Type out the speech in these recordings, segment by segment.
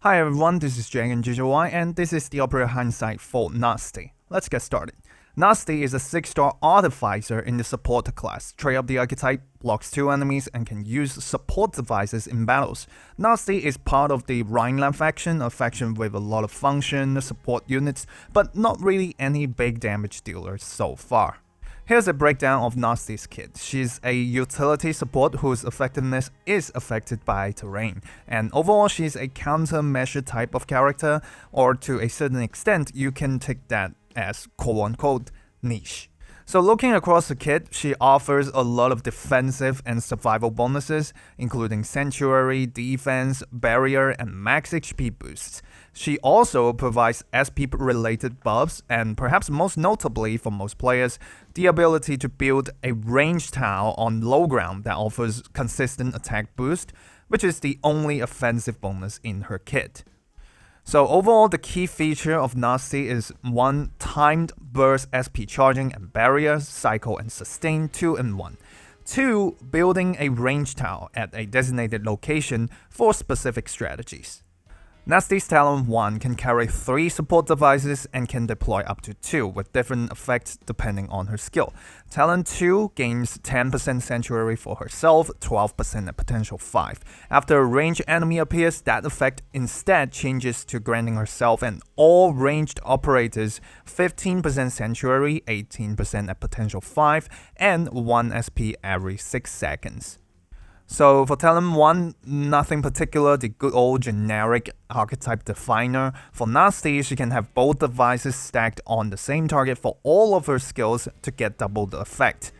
Hi everyone, this is Shengyuan and this is the operator Hindsight for Nasti. Let's get started. Nasti is a 6-star artificer in the support class. Trait of the archetype, blocks 2 enemies and can use support devices in battles. Nasti is part of the Rhineland faction, a faction with a lot of function, support units, but not really any big damage dealers so far. Here's a breakdown of Nasti's kit. She's a utility support whose effectiveness is affected by terrain, and overall she's a countermeasure type of character, or to a certain extent you can take that as quote-unquote niche. So looking across the kit, she offers a lot of defensive and survival bonuses, including Sanctuary, Defense, Barrier, and Max HP boosts. She also provides SP-related buffs, and perhaps most notably for most players, the ability to build a ranged tower on low ground that offers consistent attack boost, which is the only offensive bonus in her kit. So overall, the key feature of Nasti is 1. Timed burst SP charging and barrier, cycle and sustain 2 in 1. 2. Building a range tower at a designated location for specific strategies. Nasti's Talent 1 can carry 3 support devices and can deploy up to 2 with different effects depending on her skill. Talent 2 gains 10% Sanctuary for herself, 12% at potential 5. After a ranged enemy appears, that effect instead changes to granting herself and all ranged operators 15% Sanctuary, 18% at potential 5, and 1 SP every 6 seconds. So for Talent 1, nothing particular, the good old generic archetype definer. For Nasti, she can have both devices stacked on the same target for all of her skills to get double the effect.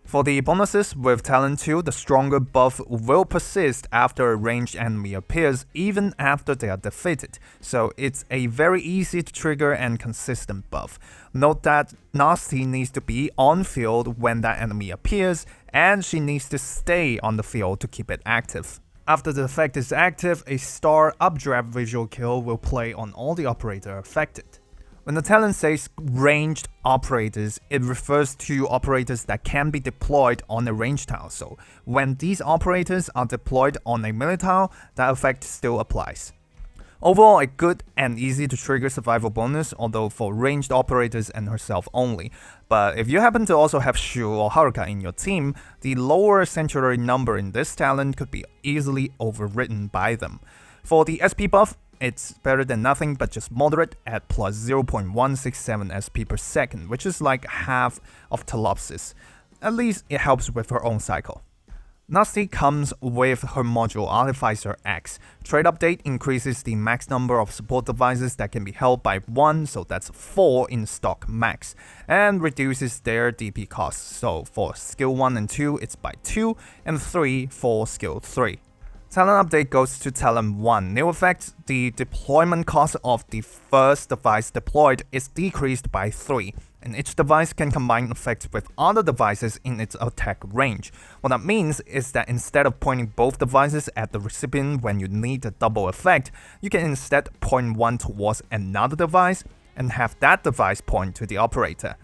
For the bonuses, with Talent 2, the stronger buff will persist after a ranged enemy appears, even after they are defeated, so it's a very easy to trigger and consistent buff. Note that Nasti needs to be on field when that enemy appears, and she needs to stay on the field to keep it active. After the effect is active, a star updraft visual kill will play on all the operator affected. When the talent says ranged operators, it refers to operators that can be deployed on a ranged tile, so when these operators are deployed on a melee tile, that effect still applies. Overall, a good and easy to trigger survival bonus, although for ranged operators and herself only. But if you happen to also have Shu or Haruka in your team, the lower Sanctuary number in this talent could be easily overridden by them. For the SP buff, it's better than nothing but just moderate at plus 0.167 SP per second, which is like half of Telopsis. At least it helps with her own cycle. Nasti comes with her module Artificer X. Trait update increases the max number of support devices that can be held by 1, so that's 4 in stock max, and reduces their DP costs. So for skill 1 and 2, it's by 2, and 3 for skill 3. Talent update goes to Talent 1. New effect, the deployment cost of the first device deployed is decreased by 3, and each device can combine effects with other devices in its attack range. What that means is that instead of pointing both devices at the recipient when you need a double effect, you can instead point one towards another device and have that device point to the operator.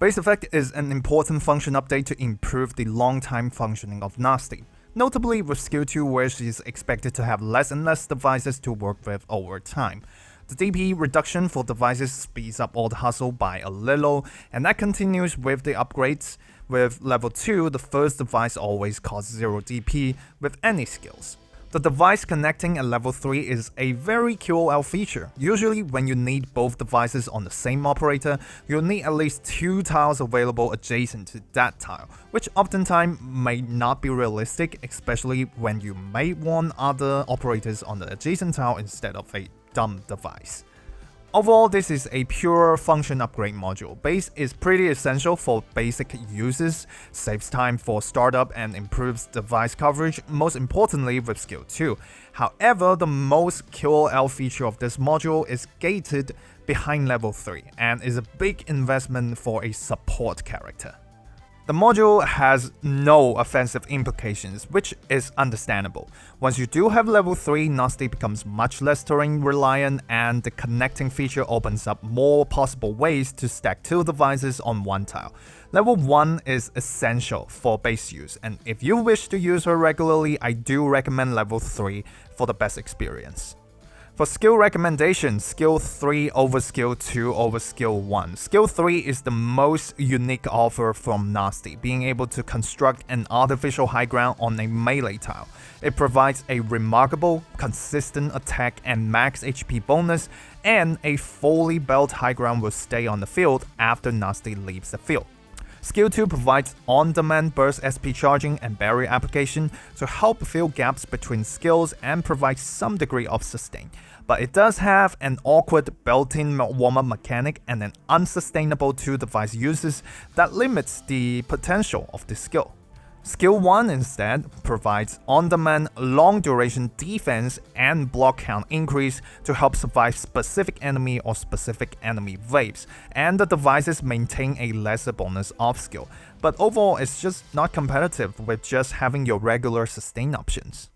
Base effect is an important function update to improve the long-time functioning of Nasti. Notably with skill 2 where she is expected to have less and less devices to work with over time. The DP reduction for devices speeds up all the hustle by a little, and that continues with the upgrades. With level 2, the first device always costs 0 DP with any skills. The device connecting at level 3 is a very QOL feature. Usually when you need both devices on the same operator, you'll need at least 2 tiles available adjacent to that tile, which oftentimes may not be realistic, especially when you may want other operators on the adjacent tile instead of a dumb device. Overall, this is a pure function upgrade module. Base is pretty essential for basic uses, saves time for startup and improves device coverage, most importantly with skill 2. However, the most QOL feature of this module is gated behind level 3 and is a big investment for a support character. The module has no offensive implications, which is understandable. Once you do have level 3, Nasti becomes much less terrain reliant, and the connecting feature opens up more possible ways to stack 2 devices on one tile. Level 1 is essential for base use, and if you wish to use her regularly, I do recommend level 3 for the best experience. For skill recommendations, Skill 3 over Skill 2 over Skill 1. Skill 3 is the most unique offer from Nasti, being able to construct an artificial high ground on a melee tile. It provides a remarkable, consistent attack and max HP bonus, and a fully built high ground will stay on the field after Nasti leaves the field. Skill 2 provides on-demand burst SP charging and barrier application to help fill gaps between skills and provide some degree of sustain, but it does have an awkward built-in warm-up mechanic and an unsustainable 2-device uses that limits the potential of this skill. Skill 1 instead provides on-demand, long-duration defense and block count increase to help survive specific enemy or specific enemy waves, and the devices maintain a lesser bonus off skill, but overall it's just not competitive with just having your regular sustain options.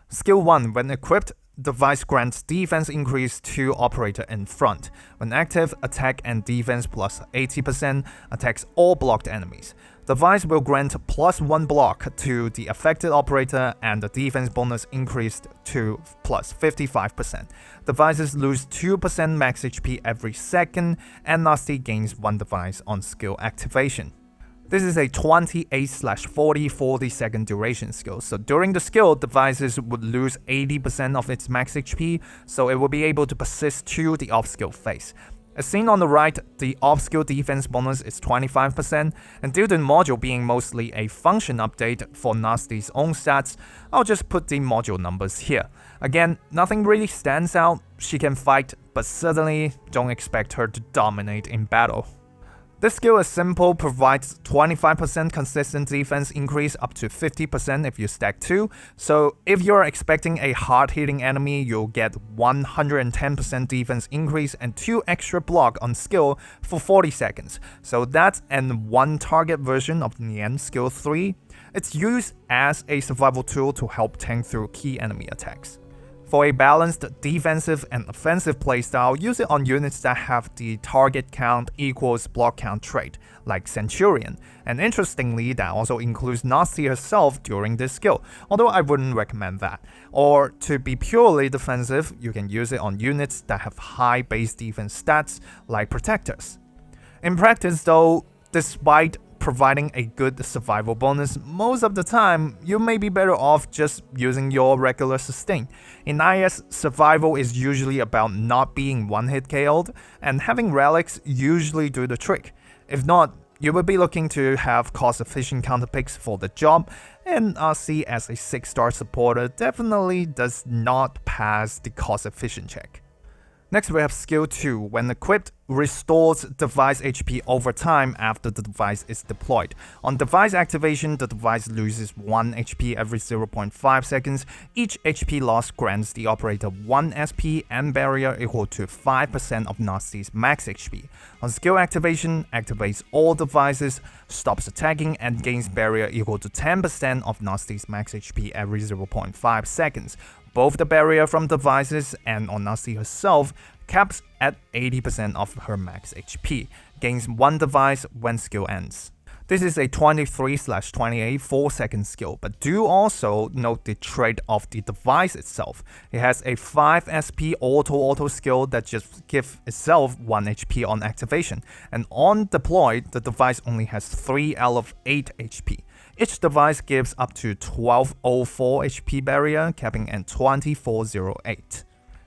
Skill 1, when equipped, device grants defense increase to operator in front. When active, attack and defense plus 80% attacks all blocked enemies. Device will grant plus 1 block to the affected operator and the defense bonus increased to plus 55%. Devices lose 2% max HP every second, and Nasti gains 1 device on skill activation. This is a 28/40 second duration skill, so during the skill, devices would lose 80% of its max HP, so it will be able to persist to the off-skill phase. As seen on the right, the off-skill defense bonus is 25%, and due to the module being mostly a function update for Nasti's own stats, I'll just put the module numbers here. Again, nothing really stands out. She can fight, but certainly don't expect her to dominate in battle. This skill is simple, provides 25% consistent defense increase up to 50% if you stack 2, so if you're expecting a hard-hitting enemy, you'll get 110% defense increase and 2 extra block on skill for 40 seconds, so that's an one-target version of Nian Skill 3. It's used as a survival tool to help tank through key enemy attacks. For a balanced defensive and offensive playstyle, use it on units that have the target count equals block count trait, like Centurion, and interestingly that also includes Nasti herself during this skill, although I wouldn't recommend that. Or to be purely defensive, you can use it on units that have high base defense stats, like Protectors. In practice though, despite providing a good survival bonus, most of the time, you may be better off just using your regular sustain. In IS, survival is usually about not being one-hit KO'd, and having relics usually do the trick. If not, you will be looking to have cost-efficient counterpicks for the job, and RC as a 6-star supporter definitely does not pass the cost-efficient check. Next we have Skill 2, when equipped, restores device HP over time after the device is deployed. On device activation, the device loses 1 HP every 0.5 seconds. Each HP loss grants the operator 1 SP and barrier equal to 5% of Nasti's max HP. On skill activation, activates all devices, stops attacking, and gains barrier equal to 10% of Nasti's max HP every 0.5 seconds. Both the barrier from devices and on Nasti herself caps at 80% of her max HP, gains 1 device when skill ends. This is a 23/28 4-second skill, but do also note the trait of the device itself. It has a 5 SP auto skill that just gives itself 1 HP on activation, and on deployed, the device only has 3 out of 8 HP. Each device gives up to 1204 HP barrier, capping at 2408.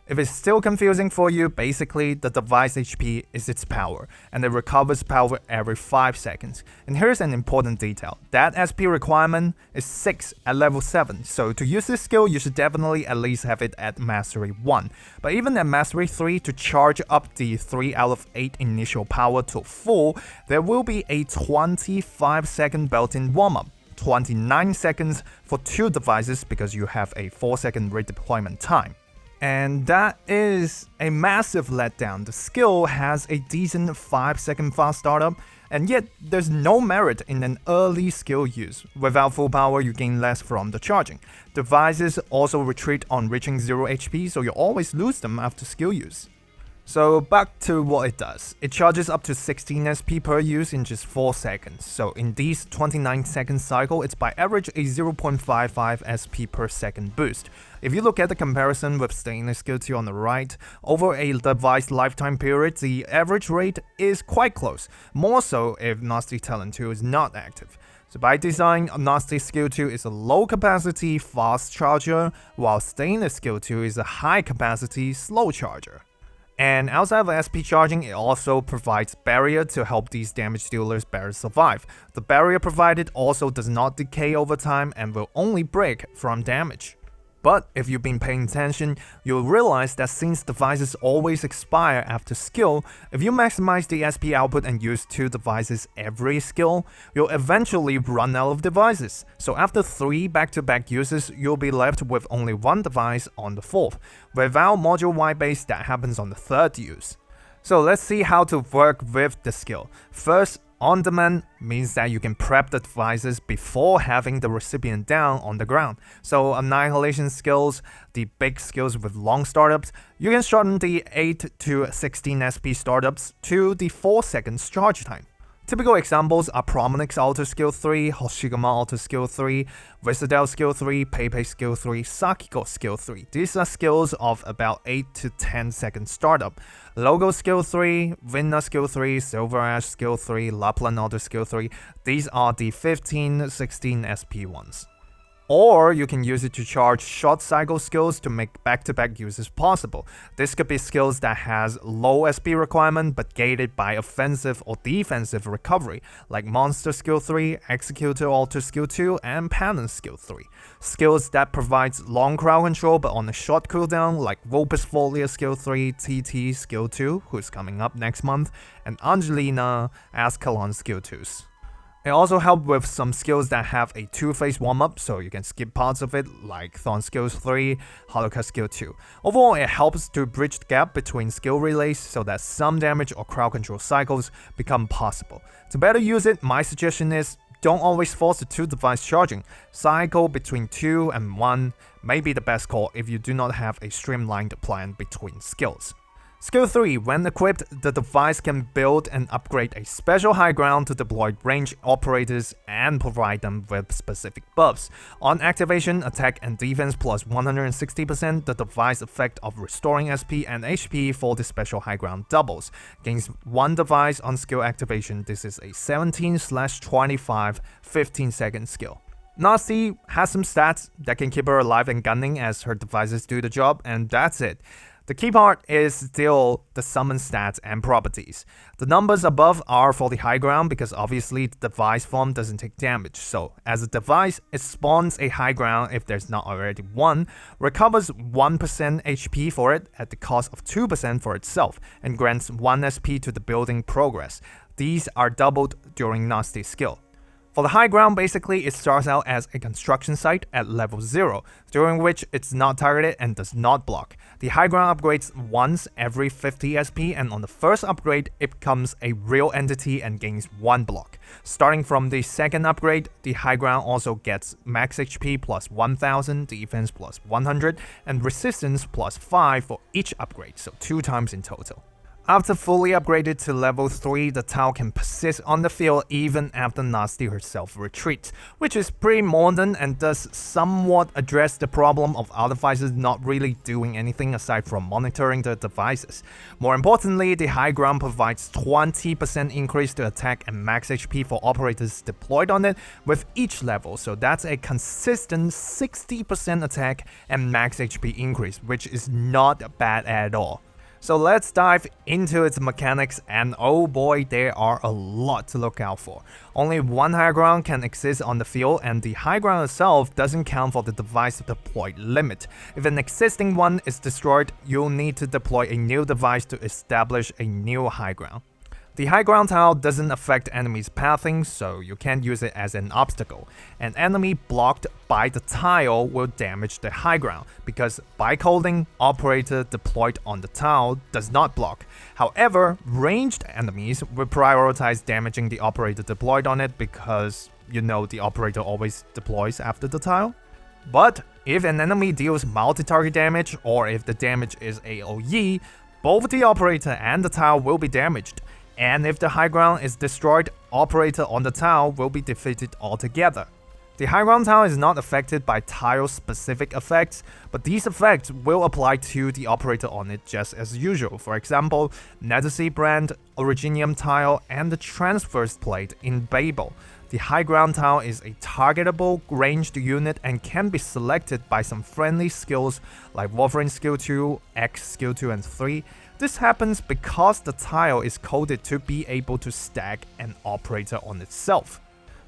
If it's still confusing for you, basically the device HP is its power, and it recovers power every 5 seconds. And here's an important detail, that SP requirement is 6 at level 7, so to use this skill you should definitely at least have it at Mastery 1. But even at Mastery 3, to charge up the 3 out of 8 initial power to full, there will be a 25-second built-in warm-up. 29 seconds for 2 devices because you have a 4-second redeployment time. And that is a massive letdown. The skill has a decent 5-second fast startup, and yet there's no merit in an early skill use. Without full power, you gain less from the charging. Devices also retreat on reaching 0 HP, so you always lose them after skill use. So back to what it does. It charges up to 16 SP per use in just 4 seconds. So in these 29-second cycle, it's by average a 0.55 SP per second boost. If you look at the comparison with Stainless Skill 2 on the right, over a device lifetime period, the average rate is quite close, more so if Nasti Talent 2 is not active. So by design, Nasti Skill 2 is a low capacity fast charger, while Stainless Skill 2 is a high capacity slow charger. And outside of SP charging, it also provides barrier to help these damage dealers better survive. The barrier provided also does not decay over time and will only break from damage. But if you've been paying attention, you'll realize that since devices always expire after skill, if you maximize the SP output and use 2 devices every skill, you'll eventually run out of devices. So after 3 back-to-back uses, you'll be left with only 1 device on the 4th. Without module wide base, that happens on the 3rd use. So let's see how to work with the skill. First, on demand means that you can prep the devices before having the recipient down on the ground. So annihilation skills, the big skills with long startups, you can shorten the 8 to 16 SP startups to the 4 seconds charge time. Typical examples are Prominix Auto Skill 3, Hoshigama Auto Skill 3, Visadel Skill 3, Pepe Skill 3, Sakiko Skill 3. These are skills of about 8 to 10 second startup. Logo Skill 3, Vinna Skill 3, Silver Ash Skill 3, Lapland Auto Skill 3. These are the 15-16 SP ones. Or you can use it to charge short cycle skills to make back-to-back uses possible. This could be skills that has low SP requirement but gated by offensive or defensive recovery, like Monster Skill 3, Executor Alter Skill 2, and Pattern Skill 3. Skills that provides long crowd control but on a short cooldown, like Vulpes Folia Skill 3, TT Skill 2, who's coming up next month, and Angelina Ascalon Skill 2s. It also helps with some skills that have a 2-phase warm-up, so you can skip parts of it, like Thorn Skills 3, Holocaust Skill 2. Overall, it helps to bridge the gap between skill relays so that some damage or crowd control cycles become possible. To better use it, my suggestion is don't always force the 2-device charging. Cycle between 2 and 1 may be the best call if you do not have a streamlined plan between skills. Skill 3. When equipped, the device can build and upgrade a special high ground to deploy range operators and provide them with specific buffs. On activation, attack and defense plus 160%, the device effect of restoring SP and HP for the special high ground doubles. Gains 1 device on skill activation. This is a 17/25 15-second skill. Nasti has some stats that can keep her alive and gunning as her devices do the job, and that's it. The key part is still the summon stats and properties. The numbers above are for the high ground because obviously the device form doesn't take damage. So as a device, it spawns a high ground if there's not already one, recovers 1% HP for it at the cost of 2% for itself, and grants 1 SP to the building progress. These are doubled during Nasti's skill. For the high ground, basically, it starts out as a construction site at level 0, during which it's not targeted and does not block. The high ground upgrades once every 50 SP, and on the first upgrade, it becomes a real entity and gains 1 block. Starting from the second upgrade, the high ground also gets max HP plus 1000, defense plus 100, and resistance plus 5 for each upgrade, so 2 times in total. After fully upgraded to level 3, the Tau can persist on the field even after Nasti herself retreats, which is pretty modern and does somewhat address the problem of other devices not really doing anything aside from monitoring the devices. More importantly, the high ground provides 20% increase to attack and max HP for operators deployed on it with each level, so that's a consistent 60% attack and max HP increase, which is not bad at all. So let's dive into its mechanics, and oh boy, there are a lot to look out for. Only 1 high ground can exist on the field, and the high ground itself doesn't count for the device deployed limit. If an existing one is destroyed, you'll need to deploy a new device to establish a new high ground. The high ground tile doesn't affect enemies' pathing, so you can't use it as an obstacle. An enemy blocked by the tile will damage the high ground, because bike holding operator deployed on the tile does not block. However, ranged enemies will prioritize damaging the operator deployed on it because, you know, the operator always deploys after the tile. But if an enemy deals multi-target damage, or if the damage is AoE, both the operator and the tile will be damaged, and if the high ground is destroyed, operator on the tile will be defeated altogether. The high ground tile is not affected by tile-specific effects, but these effects will apply to the operator on it just as usual. For example, Nasti brand, Originium tile, and the transverse plate in Babel. The high ground tile is a targetable ranged unit and can be selected by some friendly skills like Wolverine skill 2, X skill 2 and 3. This happens because the tile is coded to be able to stack an operator on itself.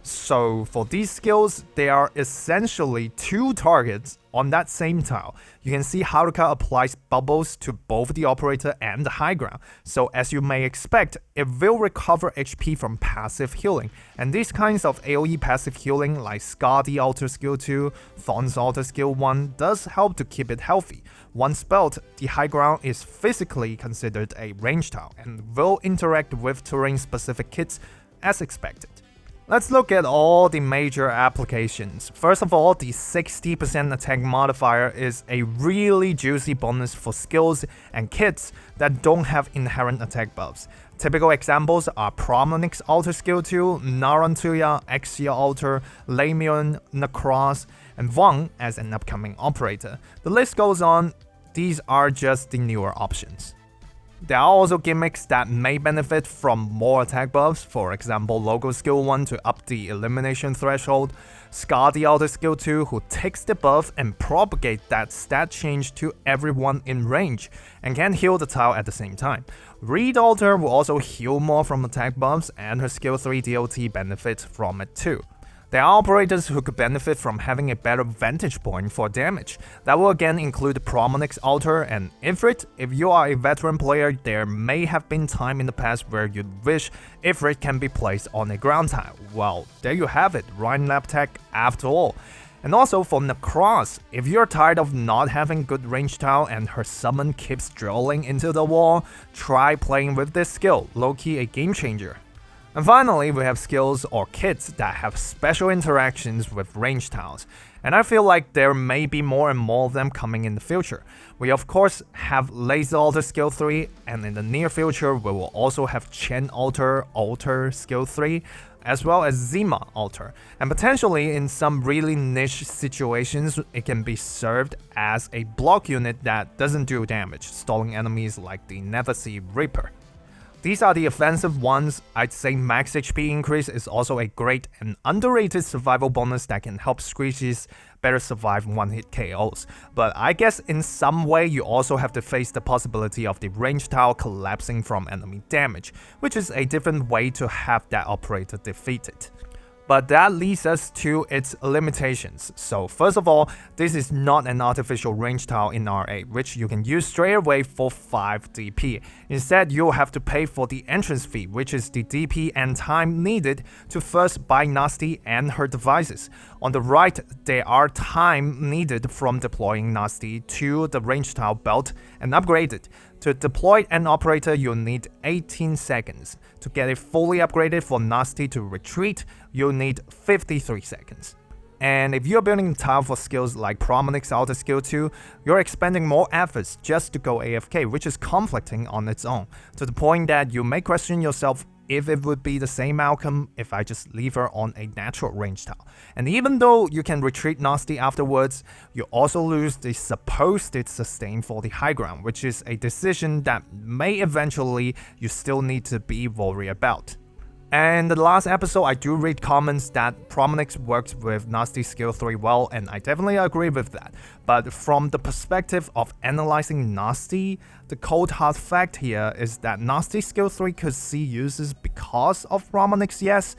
So for these skills, there are essentially two targets on that same tile. You can see Haruka applies bubbles to both the operator and the high ground. So as you may expect, it will recover HP from passive healing. And these kinds of AoE passive healing like Skadi Alter skill 2, Thorn's Alter skill 1 does help to keep it healthy. Once spelled, the high ground is physically considered a range tile and will interact with terrain-specific kits as expected. Let's look at all the major applications. First of all, the 60% attack modifier is a really juicy bonus for skills and kits that don't have inherent attack buffs. Typical examples are Promenix Alter skill 2, Narantuya Exia Alter, Lamion, Necros, and Wang as an upcoming operator. The list goes on, these are just the newer options. There are also gimmicks that may benefit from more attack buffs, for example Logo skill 1 to up the elimination threshold, Skadi Alter skill 2 who takes the buff and propagate that stat change to everyone in range, and can heal the tile at the same time. Reed Alter will also heal more from attack buffs, and her skill 3 DOT benefits from it too. There are operators who could benefit from having a better vantage point for damage. That will again include Promenix Alter and Ifrit. If you are a veteran player, there may have been time in the past where you'd wish Ifrit can be placed on a ground tile. Well, there you have it, Ryan Lab Tech after all. And also for Necros, if you're tired of not having good range tile and her summon keeps drilling into the wall, try playing with this skill, low-key a game changer. And finally, we have skills or kits that have special interactions with range tiles, and I feel like there may be more and more of them coming in the future. We of course have Laser Alter skill 3, and in the near future we will also have Chen Alter skill 3, as well as Zima Alter, and potentially in some really niche situations it can be served as a block unit that doesn't do damage, stalling enemies like the Nethersea Reaper. These are the offensive ones. I'd say max HP increase is also a great and underrated survival bonus that can help Screechies better survive one-hit KOs. But I guess in some way you also have to face the possibility of the range tile collapsing from enemy damage, which is a different way to have that operator defeated. But that leads us to its limitations. So first of all, this is not an artificial range tile in RA, which you can use straight away for 5 DP. Instead, you'll have to pay for the entrance fee, which is the DP and time needed to first buy Nasti and her devices. On the right, there are time needed from deploying Nasti to the range tile belt and upgrade it. To deploy an operator, you'll need 18 seconds. To get it fully upgraded for Nasti to retreat, you'll need 53 seconds. And if you're building a tile for skills like Promenix Alter skill 2, you're expending more efforts just to go AFK, which is conflicting on its own, to the point that you may question yourself if it would be the same outcome if I just leave her on a natural range tile. And even though you can retreat Nasti afterwards, you also lose the supposed sustain for the high ground, which is a decision that may eventually you still need to be worried about. And the last episode, I do read comments that Promenix works with Nasti skill 3 well, and I definitely agree with that. But from the perspective of analyzing Nasti, the cold hard fact here is that Nasti skill 3 could see uses because of Promenix, yes,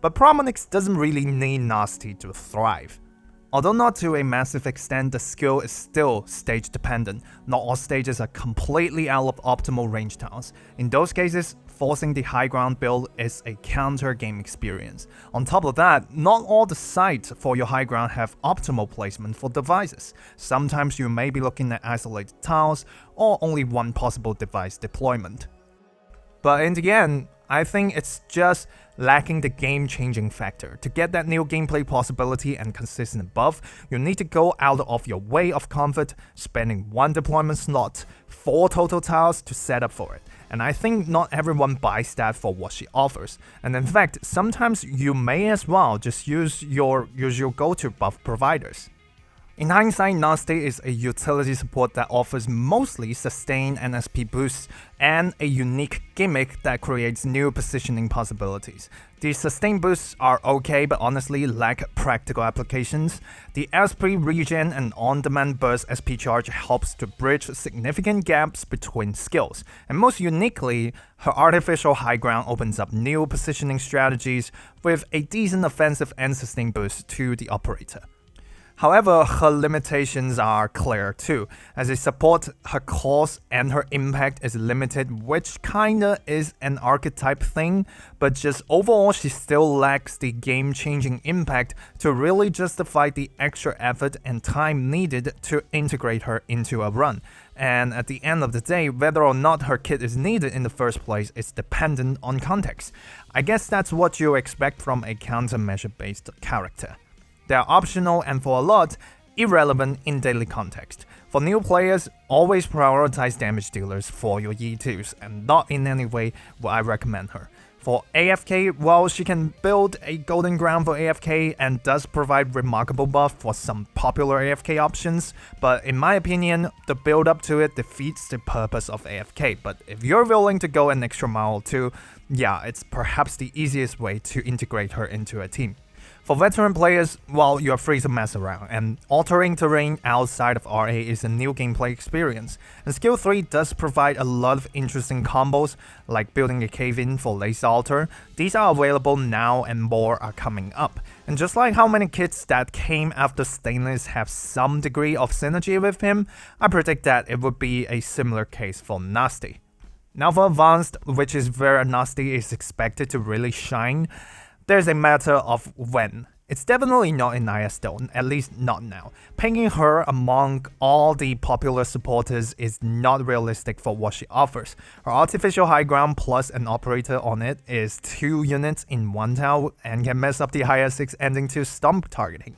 but Promenix doesn't really need Nasti to thrive. Although not to a massive extent, the skill is still stage dependent. Not all stages are completely out of optimal range tiles. In those cases, forcing the high ground build is a counter game experience. On top of that, not all the sites for your high ground have optimal placement for devices. Sometimes you may be looking at isolated tiles or only one possible device deployment. But in the end, I think it's just lacking the game-changing factor. To get that new gameplay possibility and consistent buff, you need to go out of your way of comfort, spending 1 deployment slot, 4 total tiles to set up for it. And I think not everyone buys that for what she offers. And in fact, sometimes you may as well just use your usual go-to buff providers. In hindsight, Nasti is a utility support that offers mostly sustained NSP boosts and a unique gimmick that creates new positioning possibilities. The sustained boosts are okay, but honestly lack practical applications. The SP regen and on-demand burst SP charge helps to bridge significant gaps between skills. And most uniquely, her artificial high ground opens up new positioning strategies with a decent offensive and sustained boost to the operator. However, her limitations are clear too. As a support, her cost and her impact is limited, which kinda is an archetype thing, but just overall she still lacks the game-changing impact to really justify the extra effort and time needed to integrate her into a run. And at the end of the day, whether or not her kit is needed in the first place is dependent on context. I guess that's what you expect from a countermeasure-based character. They are optional and for a lot, irrelevant in daily context. For new players, always prioritize damage dealers for your E2s, and not in any way would I recommend her. For AFK, while she can build a golden ground for AFK and does provide remarkable buff for some popular AFK options, but in my opinion, the build up to it defeats the purpose of AFK. But if you're willing to go an extra mile too, yeah, it's perhaps the easiest way to integrate her into a team. For veteran players, well, you're free to mess around, and altering terrain outside of RA is a new gameplay experience. And Skill 3 does provide a lot of interesting combos, like building a cave-in for Lace Altar. These are available now and more are coming up. And just like how many kits that came after Stainless have some degree of synergy with him, I predict that it would be a similar case for Nasti. Now for Advanced, which is where Nasti is expected to really shine, there's a matter of when. It's definitely not in IS though, at least not now. Picking her among all the popular supporters is not realistic for what she offers. Her artificial high ground plus an operator on it is 2 units in 1 tile and can mess up the higher 6 ending to stomp targeting.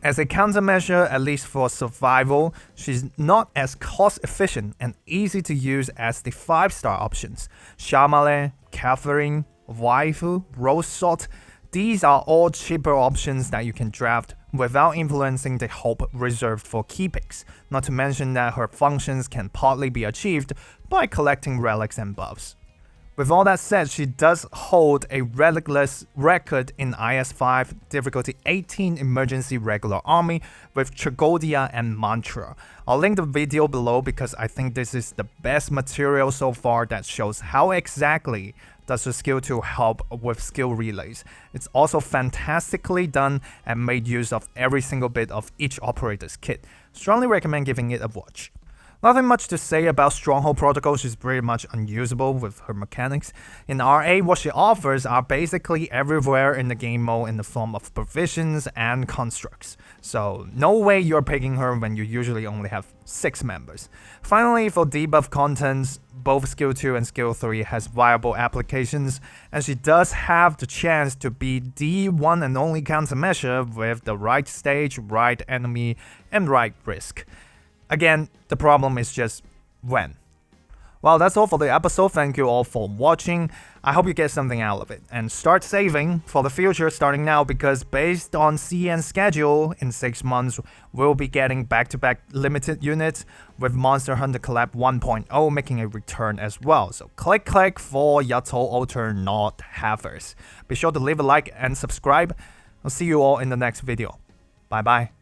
As a countermeasure, at least for survival, she's not as cost efficient and easy to use as the 5-star options. Shamale, Catherine, Waifu, Rose Salt, these are all cheaper options that you can draft without influencing the hope reserved for key picks, not to mention that her functions can partly be achieved by collecting relics and buffs. With all that said, she does hold a relicless record in IS5 difficulty 18 emergency regular army with Tragodia and Mantra. I'll link the video below because I think this is the best material so far that shows how exactly does the skill 2 help with skill relays. It's also fantastically done and made use of every single bit of each operator's kit. Strongly recommend giving it a watch. Nothing much to say about Stronghold Protocol, she's pretty much unusable with her mechanics. In RA, what she offers are basically everywhere in the game mode in the form of provisions and constructs. So no way you're picking her when you usually only have 6 members. Finally, for debuff contents, both Skill 2 and Skill 3 has viable applications, and she does have the chance to be the one and only countermeasure with the right stage, right enemy, and right risk. Again, the problem is just when. Well, that's all for the episode. Thank you all for watching. I hope you get something out of it. And start saving for the future starting now, because based on CN schedule, in 6 months, we'll be getting back-to-back limited units with Monster Hunter Collab 1.0 making a return as well. So click for Yato Alter Not Havers. Be sure to leave a like and subscribe. I'll see you all in the next video. Bye bye.